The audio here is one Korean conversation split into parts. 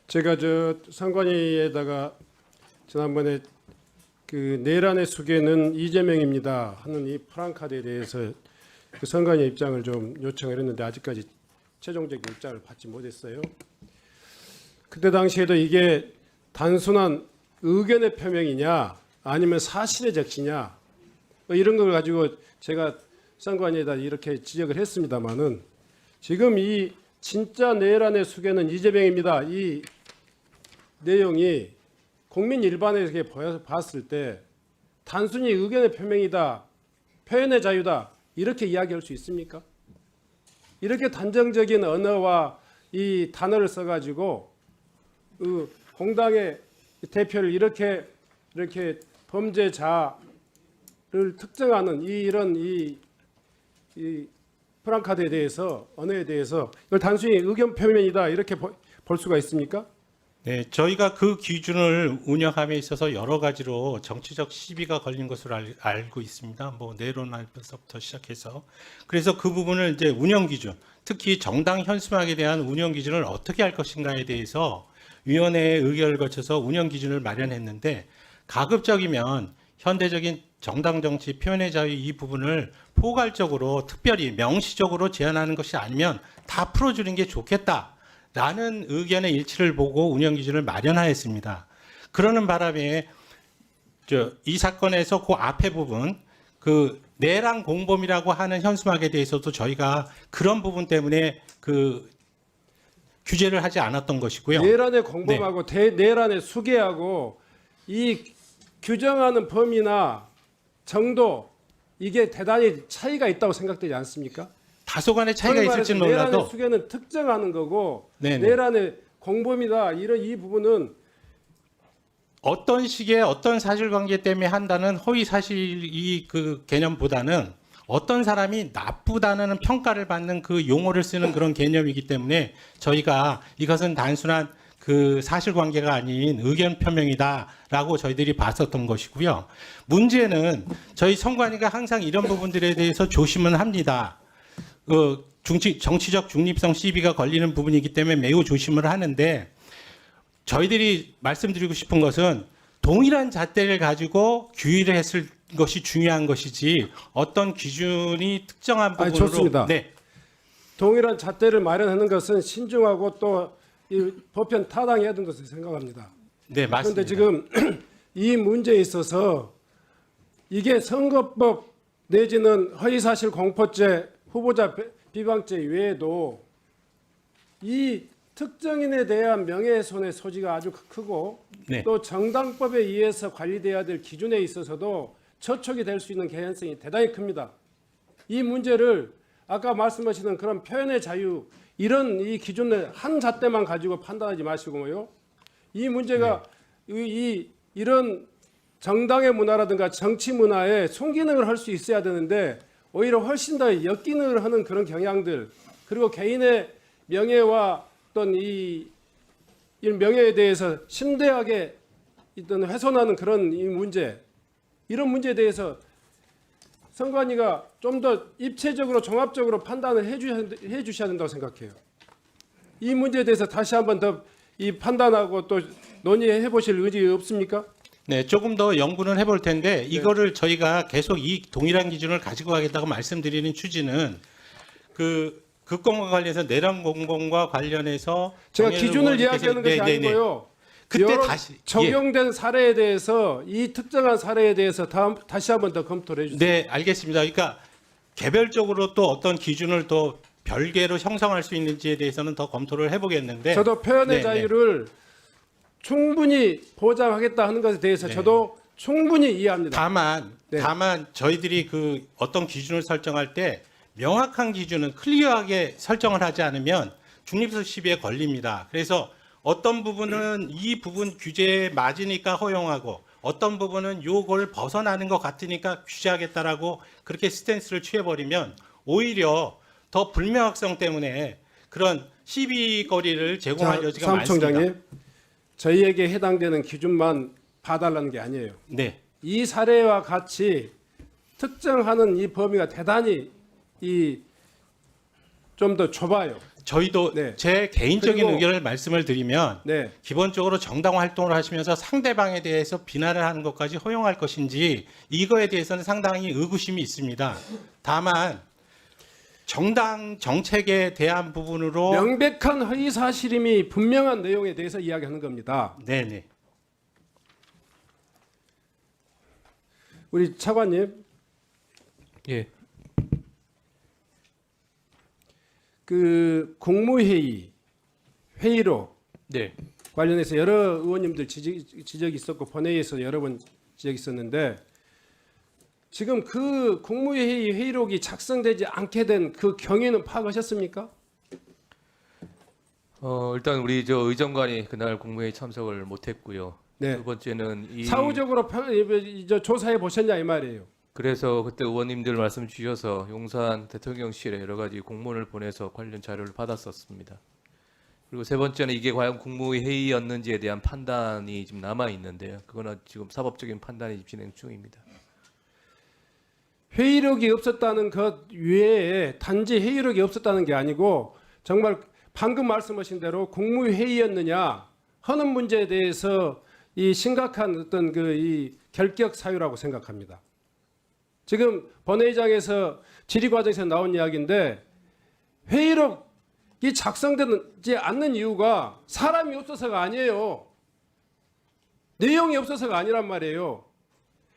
제가 선관위에다가 지난번에 그 내란의 수괴는 이재명입니다 하는 이 프랑카드에 대해서 그 선관위 입장을 좀 요청을 했는데 아직까지 최종적인 입장을 받지 못했어요. 그때 당시에도 이게 단순한 의견의 표명이냐 아니면 사실의 적시냐 뭐 이런 걸 가지고 제가 선관위에다 이렇게 지적을 했습니다마는 지금 이 진짜 내란의 수괴는 이재명입니다. 이 내용이 국민 일반에게 봤을 때 단순히 의견의 표명이다, 표현의 자유다 이렇게 이야기할 수 있습니까? 이렇게 단정적인 언어와 이 단어를 써가지고 그 공당의 대표를 이렇게 범죄자를 특정하는 이런 프랑카드에 대해서 언어에 대해서 이걸 단순히 의견 표명이다 이렇게 볼 수가 있습니까? 네, 저희가 그 기준을 운영함에 있어서 여러 가지로 정치적 시비가 걸린 것으로 알고 있습니다. 뭐 내로남불서부터 시작해서 그래서 그 부분을 이제 운영 기준, 특히 정당 현수막에 대한 운영 기준을 어떻게 할 것인가에 대해서 위원회의 의결을 거쳐서 운영 기준을 마련했는데 가급적이면 현대적인 정당 정치 표현의 자유 이 부분을 포괄적으로 특별히 명시적으로 제한하는 것이 아니면 다 풀어주는 게 좋겠다라는 의견의 일치를 보고 운영 기준을 마련하였습니다. 그러는 바람에 이 사건에서 그 앞에 부분 그 내란 공범이라고 하는 현수막에 대해서도 저희가 그런 부분 때문에 그 규제를 하지 않았던 것이고요. 내란의 공범하고 내란의 수괴하고 이 규정하는 범위나 정도 이게 대단히 차이가 있다고 생각되지 않습니까? 다소간의 차이가 있을지는 몰라도 내란의 수괴는 특정하는 거고 네네. 내란의 공범이다 이런 이 부분은 어떤 식의 어떤 사실관계 때문에 한다는 허위 사실이 그 개념보다는 어떤 사람이 나쁘다는 평가를 받는 그 용어를 쓰는 그런 개념이기 때문에 저희가 이것은 단순한 그 사실관계가 아닌 의견 표명이다라고 저희들이 봤었던 것이고요. 문제는 저희 선관위가 항상 이런 부분들에 대해서 조심은 합니다. 정치적 중립성 시비가 걸리는 부분이기 때문에 매우 조심을 하는데 저희들이 말씀드리고 싶은 것은 동일한 잣대를 가지고 규율을 했을 것이 중요한 것이지 어떤 기준이 특정한 부분으로 좋습니다. 네. 동일한 잣대를 마련하는 것은 신중하고 또 이 법현 타당해야 된다고 생각합니다. 네, 맞습니다. 그런데 지금 이 문제에 있어서 이게 선거법 내지는 허위사실 공포죄, 후보자 비방죄 외에도 이 특정인에 대한 명예훼손의 소지가 아주 크고 네. 또 정당법에 의해서 관리돼야 될 기준에 있어서도 저촉이 될 수 있는 개연성이 대단히 큽니다. 이 문제를 아까 말씀하시는 그런 표현의 자유 이런 이 기준을 한 잣대만 가지고 판단하지 마시고요. 이 문제가 이런 정당의 문화라든가 정치 문화에 순기능을 할 수 있어야 되는데 오히려 훨씬 더 역기능을 하는 그런 경향들 그리고 개인의 명예와 어떤 이 명예에 대해서 심대하게 어떤 훼손하는 그런 이 문제 이런 문제에 대해서 선관위가 좀 더 입체적으로 종합적으로 판단을 해 주셔야 된다고 생각해요. 이 문제에 대해서 다시 한번 더 이 판단하고 또 논의해 보실 의지 없습니까? 네, 조금 더 연구는 해볼 텐데 이거를 저희가 계속 이 동일한 기준을 가지고 가겠다고 말씀드리는 취지는 그 건과 관련해서 내란 공범과 관련해서 제가 기준을 이야기하는 것이 아니고요. 그때 여러 다시 적용된 사례에 대해서 이 특정한 사례에 대해서 다시 한번 더 검토를 해주세요. 네, 알겠습니다. 그러니까 개별적으로 또 어떤 기준을 또 별개로 형성할 수 있는지에 대해서는 더 검토를 해보겠는데 저도 표현의 네, 자유를 충분히 보장하겠다 하는 것에 대해서 저도 충분히 이해합니다. 다만 저희들이 그 어떤 기준을 설정할 때 명확한 기준은 클리어하게 설정을 하지 않으면 중립성 시비에 걸립니다. 그래서 어떤 부분은 이 부분 규제에 맞으니까 허용하고 어떤 부분은 요걸 벗어나는 것 같으니까 규제하겠다라고 그렇게 스탠스를 취해버리면 오히려 더 불명확성 때문에 그런 시비거리를 제공할 여지가 많습니다. 사무총장님, 저희에게 해당되는 기준만 봐달라는 게 아니에요. 네, 이 사례와 같이 특정하는 이 범위가 대단히 좀 더 좁아요. 저희도 네. 제 개인적인 그리고- 의견을 말씀을 드리면 네. 기본적으로 정당 활동을 하시면서 상대방에 대해서 비난을 하는 것까지 허용할 것인지 이거에 대해서는 상당히 의구심이 있습니다. 다만 정당 정책에 대한 부분으로 명백한 허위 사실임이 분명한 내용에 대해서 이야기하는 겁니다. 네네. 우리 차관님, 예. 그 국무회의 회의록 네. 관련해서 여러 의원님들 지적이 있었고 본회의에서 여러 번 지적이 있었는데 지금 그 국무회의 회의록이 작성되지 않게 된 그 경위는 파악하셨습니까? 일단 우리 저 의정관이 그날 국무회의 참석을 못했고요. 네. 두 번째는 사후적으로 조사해 보셨냐 이 말이에요. 그래서 그때 의원님들 말씀 주셔서 용산 대통령실에 여러 가지 공문을 보내서 관련 자료를 받았었습니다. 그리고 세 번째는 이게 과연 국무회의였는지에 대한 판단이 지금 남아 있는데요. 그거는 지금 사법적인 판단이 진행 중입니다. 회의록이 없었다는 것 외에 단지 회의록이 없었다는 게 아니고 정말 방금 말씀하신 대로 국무회의였느냐 하는 문제에 대해서 이 심각한 어떤 이 결격 사유라고 생각합니다. 지금 본회의장에서 질의 과정에서 나온 이야기인데 회의록이 작성되지 않는 이유가 사람이 없어서가 아니에요. 내용이 없어서가 아니란 말이에요.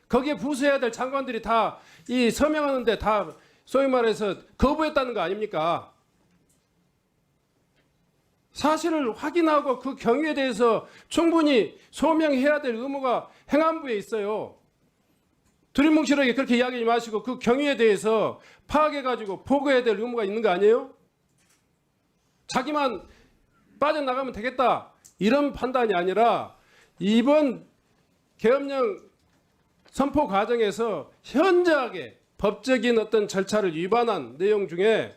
거기에 부수해야 될 장관들이 다 이 서명하는데 다 소위 말해서 거부했다는 거 아닙니까? 사실을 확인하고 그 경위에 대해서 충분히 소명해야 될 의무가 행안부에 있어요. 두리뭉실하게 그렇게 이야기하지 마시고 그 경위에 대해서 파악해가지고 보고해야 될 의무가 있는 거 아니에요? 자기만 빠져나가면 되겠다 이런 판단이 아니라 이번 계엄령 선포 과정에서 현저하게 법적인 어떤 절차를 위반한 내용 중에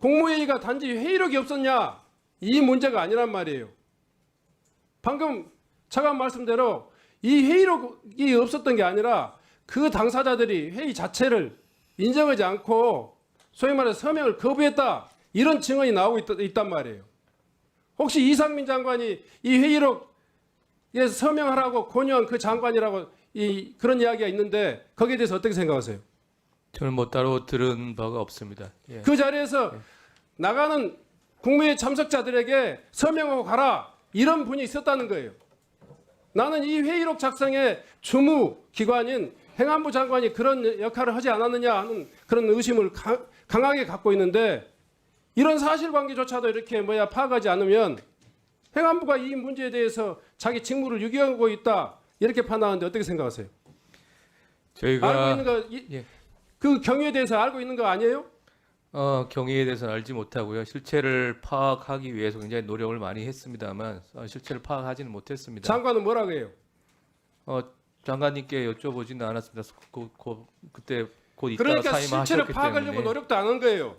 국무회의가 단지 회의록이 없었냐 이 문제가 아니란 말이에요. 방금 차관 말씀대로 이 회의록이 없었던 게 아니라 그 당사자들이 회의 자체를 인정하지 않고 소위 말해서 서명을 거부했다 이런 증언이 나오고 있단 말이에요. 혹시 이상민 장관이 이 회의록에 서명하라고 권유한 그 장관이라고 그런 이야기가 있는데 거기에 대해서 어떻게 생각하세요? 저는 뭐 따로 들은 바가 없습니다. 예. 그 자리에서 나가는 국무회의 참석자들에게 서명하고 가라 이런 분이 있었다는 거예요. 나는 이 회의록 작성의 주무 기관인 행안부 장관이 그런 역할을 하지 않았느냐 하는 그런 의심을 강하게 갖고 있는데 이런 사실관계조차도 이렇게 파악하지 않으면 행안부가 이 문제에 대해서 자기 직무를 유기하고 있다 이렇게 판단하는데 어떻게 생각하세요? 저희가 알고 있는 거, 예. 그 경위에 대해서 알고 있는 거 아니에요? 경위에 대해서는 알지 못하고요. 실체를 파악하기 위해서 굉장히 노력을 많이 했습니다만 실체를 파악하지는 못했습니다. 장관은 뭐라고 해요? 장관님께 여쭤보지는 않았습니다. 그때 곧 있다가 그러니까 실체를 사임하셨기 파악하려고 때문에 노력도 안 한 거예요.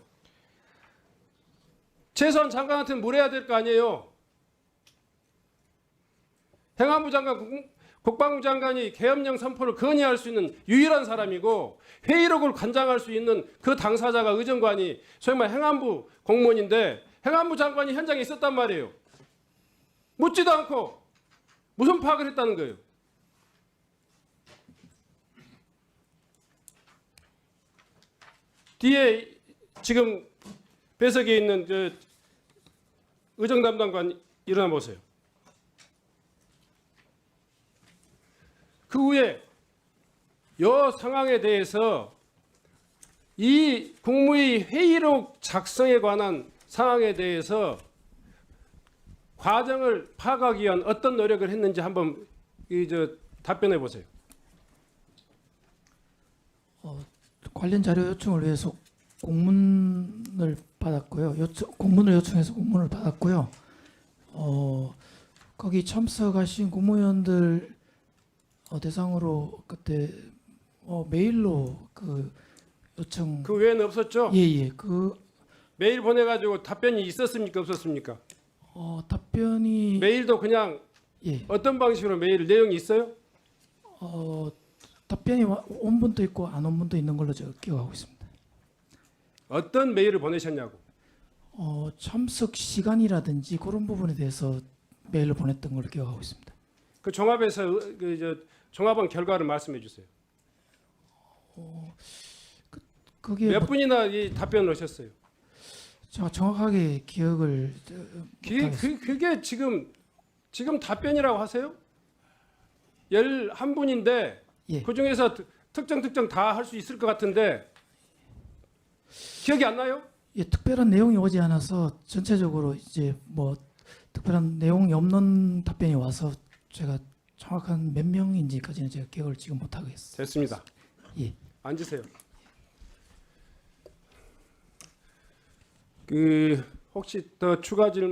최소한 장관한테는 물어야 될 거 아니에요. 행안부 장관, 국방부 장관이 계엄령 선포를 건의할 수 있는 유일한 사람이고 회의록을 관장할 수 있는 그 당사자가 의정관이 소위 말해 행안부 공무원인데 행안부 장관이 현장에 있었단 말이에요. 묻지도 않고 무슨 파악을 했다는 거예요. 뒤에 지금 배석에 있는 의정 담당관 일어나 보세요. 그 후에 이 상황에 대해서 이 국무회의 회의록 작성에 관한 상황에 대해서 과정을 파악하기 위한 어떤 노력을 했는지 한번 답변해 보세요. 관련 자료 요청을 위해서 공문을 받았고요. 공문을 요청해서 공문을 받았고요. 거기 참석하신 국무위원들 대상으로 그때 메일로 그 요청 그 외에는 없었죠? 예예 그 메일 보내가지고 답변이 있었습니까? 없었습니까? 답변이 메일도 그냥 예 어떤 방식으로 메일 내용이 있어요? 답변이 온 분도 있고 안 온 분도 있는 걸로 제가 기억하고 있습니다. 어떤 메일을 보내셨냐고. 참석 시간이라든지 그런 부분에 대해서 메일을 보냈던 걸로 기억하고 있습니다. 그 종합에서 종합한 결과를 말씀해 주세요. 그게 몇 뭐 분이나 이 답변을 하셨어요? 제가 정확하게 기억을 그게 지금 답변이라고 하세요? 11분인데 예. 그 중에서 특정 다 할 수 있을 것 같은데 기억이 안 나요? 예, 특별한 내용이 오지 않아서 전체적으로 이제 뭐 특별한 내용이 없는 답변이 와서 제가 정확한 몇 명인지까지는 제가 기억을 지금 못 하겠어요. 됐습니다. 예. 앉으세요. 혹시 더 추가 질문